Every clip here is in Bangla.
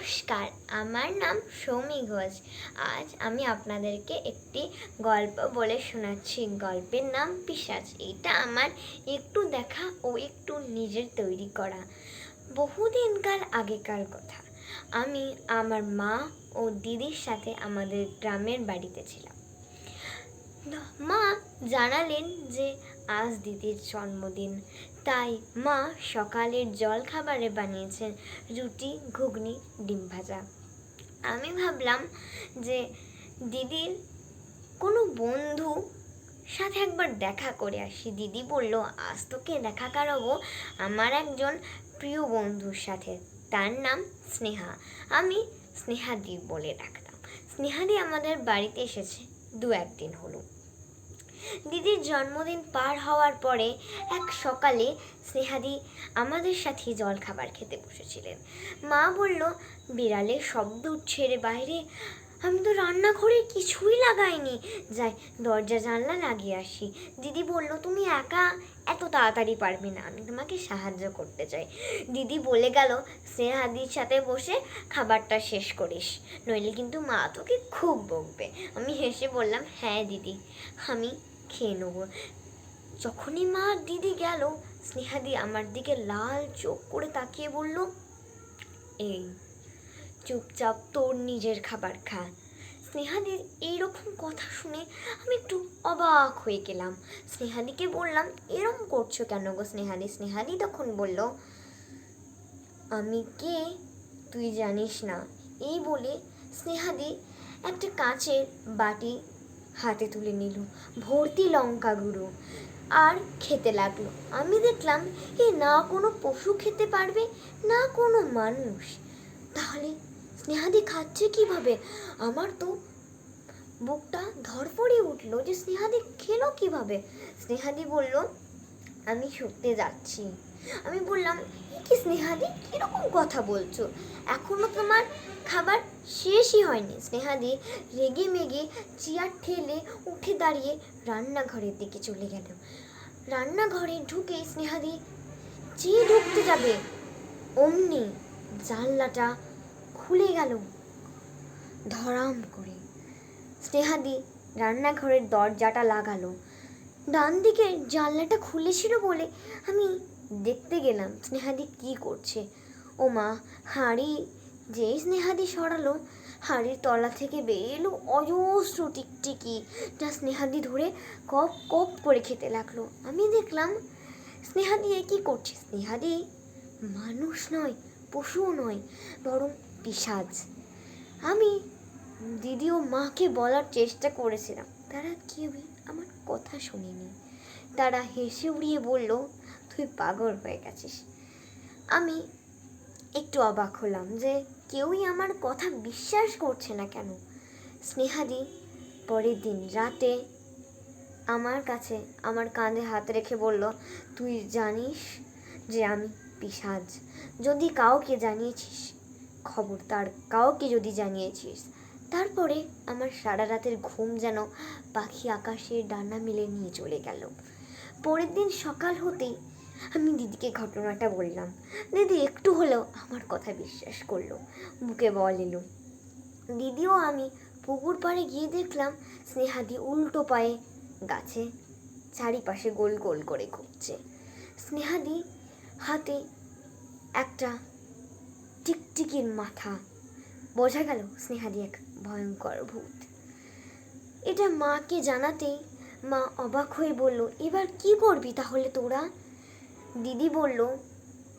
নমস্কার, আমার নাম সৌমি ঘোষ। আজ আমি আপনাদেরকে একটি গল্প বলে শোনাচ্ছি। গল্পের নাম পিশাচ। এটা আমার একটু দেখা ও একটু নিজের তৈরি করা বহুদিনকার আগেকার কথা। আমি আমার মা ও দিদির সাথে আমাদের গ্রামের বাড়িতে ছিলাম। মা জানালেন যে আজ দিদির জন্মদিন, তাই মা সকালের জলখাবারে বানিয়েছেন রুটি, ঘুগনি, ডিম ভাজা। আমি ভাবলাম যে দিদির কোনো বন্ধু সাথে একবার দেখা করে আসি। দিদি বলল, আজ তোকে দেখা করাবো আমার একজন প্রিয় বন্ধুর সাথে, তার নাম স্নেহা। আমি স্নেহাদি বলে ডাকতাম। স্নেহাদি আমাদের বাড়িতে এসেছে 2-1 দিন হলো। দিদির জন্মদিন পার হওয়ার পরে এক সকালে স্নেহাদি আমাদের সাথে জলখাবার খেতে বসেছিলেন। মা বলল, বিড়ালের শব্দ উঠছে রে বাইরে। আমি তো রান্নাঘরে কিছুই লাগাইনি, যাই দরজা জানলা লাগিয়ে আসি। দিদি বলল, তুমি একা এত তাড়াতাড়ি পারবে না, আমি তোমাকে সাহায্য করতে চাই। দিদি বলে গেল, স্নেহাদির সাথে বসে খাবারটা শেষ করিস, নইলে কিন্তু মা তোকে খুব বকবে। আমি হেসে বললাম, হ্যাঁ দিদি, আমি খেয়ে নেবো। যখনই মা দিদি গেল, স্নেহাদি আমার দিকে লাল চোখ করে তাকিয়ে বলল, এই চুপচাপ তোর নিজের খাবার খা। স্নেহাদির এইরকম কথা শুনে আমি একটু অবাক হয়ে গেলাম। স্নেহাদিকে বললাম, এরকম করছো কেন গো স্নেহাদি? স্নেহাদি তখন বলল, আমি কে তুই জানিস না। এই বলে স্নেহাদি একটা কাঁচের বাটি হাতে তুলে নিল, ভর্তি লঙ্কা গুঁড়ো, আর খেতে লাগলো। আমি দেখলাম এ না কোনো পশু খেতে পারবে, না কোনো মানুষ, তাহলে স্নেহাদি খাচ্ছে কিভাবে? আমার তো বুকটা ধড়ফড়িয়ে উঠলো যে স্নেহাদি খেলো কিভাবে। স্নেহাদি বলল, আমি শুতে যাচ্ছি। আমি বললাম, কি স্নেহাদি, কিরকম কথা বলছো? এখনো তোমার খাবার শেষই হয়নি। স্নেহাদি রেগে মেগে চেয়ার ঠেলে উঠে দাঁড়িয়ে রান্নাঘরের দিকে চলে গেল। রান্নাঘরে ঢুকে স্নেহাদি যে ঢুকতে যাবে, অমনি জানলাটা খুলে গেল ধড়াম করে। স্নেহাদি রান্নাঘরের দরজাটা লাগালো। ডান দিকে জানলাটা খুলেছিল বলে আমি দেখতে গেলাম স্নেহাদি কি করছে। ও মা, হাঁড়ি যেই স্নেহাদি সরালো, হাঁড়ির তলা থেকে বেরিয়ে এলো অজস্র টিকটিকি, যা স্নেহাদি ধরে কপ কপ করে খেতে লাগলো। আমি দেখলাম স্নেহাদি এ কি করছে। স্নেহাদি মানুষ নয়, পশুও নয়, বরং পিশাচ। আমি দিদি ও মাকে বলার চেষ্টা করেছিলাম, তারা কেউই আমার কথা শুনিনি। তারা হেসে উড়িয়ে বলল, তুই পাগল হয়ে গেছিস। আমি একটু অবাক হলাম যে কেউই আমার কথা বিশ্বাস করছে না কেন। স্নেহাদি পরের দিন রাতে আমার কাছে আমার কাঁধে হাত রেখে বলল, তুই জানিস যে আমি পিশাচ? যদি কাউকে জানিয়েছিস, খবরদার কাউকে যদি জানিয়েছিস, তারপরে আমার সারা রাতের ঘুম যেন পাখি আকাশে ডানা মেলে নিয়ে চলে গেল। পরের দিন সকাল হতেই আমি দিদিকে ঘটনাটা বললাম। দিদি একটু হলেও আমার কথা বিশ্বাস করলো, বুকে বল এলো। দিদিও আমি পুকুর পাড়ে গিয়ে দেখলাম স্নেহাদি উল্টো পায়ে গাছে চারিপাশে গোল গোল করে ঘুরছে। স্নেহাদি হাতে একটা টিকটিকির মাথা, বোঝা গেল স্নেহাদি এক ভয়ঙ্কর ভূত। এটা মাকে জানাতেই মা অবাক হয়ে বলল, এবার কি করবি তাহলে তোরা? দিদি বলল,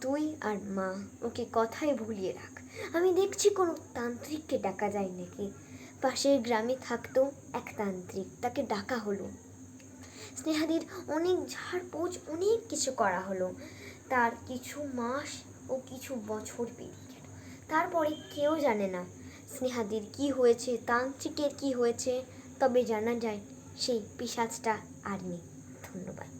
তুই আর মা ওকে কথায় ভুলিয়ে রাখ। আমি দেখছি কোনো তান্ত্রিককে ডাকা যায় নাকি। পাশের গ্রামে থাকতো এক তান্ত্রিক, তাকে ডাকা হলো। স্নেহাদির অনেক ঝাড়পোঁছ, অনেক কিছু করা হলো। তার কিছু মাস ও কিছু বছর পেরিয়ে গেল। তারপরে কেউ জানে না স্নেহাদির কি হয়েছে, তান্ত্রিকের কি হয়েছে, তবে জানা যায় সেই পিশাচটা আর নেই। ধন্যবাদ।